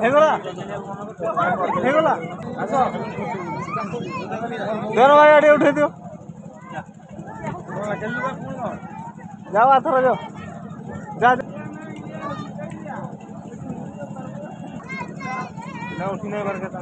ହେଇଗଲା ହେଇଗଲା ଆସ ଧର ଭାଇ ଆଡେ ଉଠେଇ ଦିଅ ଯାଅ ଆଥର ଯାଅ ଯା ନା ଉଠି ନାହିଁ ବାର କେତେ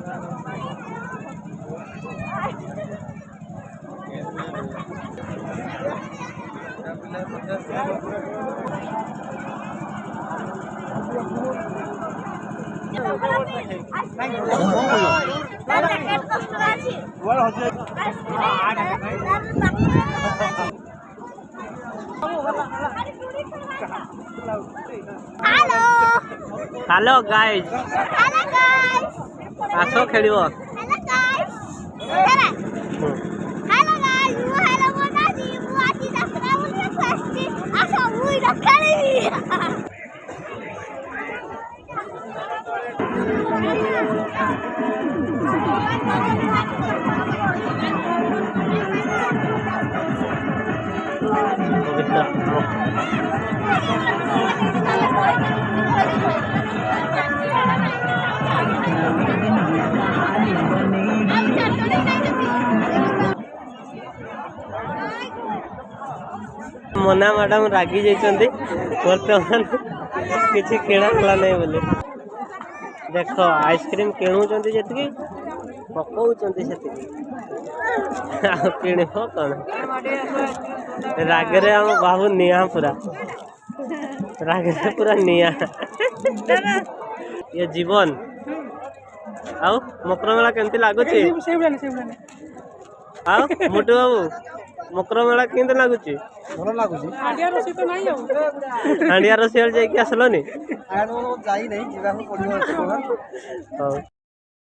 हेलो गाइस आसो खेलिबो मना मैडम रागी जाइछन्ती वर्तमान किछि किणा खला नै बोले देख आइसक्रीम किणुचन्ती जति पकाउचन्ती सेति आ किणो कोन रागरे हम बाबू निया पूरा रागरे पूरा निया ये जीवन आउ मकर मेला केमती लागुची आउ मोटू बाबू मकर मेला केमती लागुची भल लागुची हांडिया रोसी तो नाही हो हांडिया रसियाल जाई के आसलोनी आया जाई नहीं जीवा को पड़ियो हां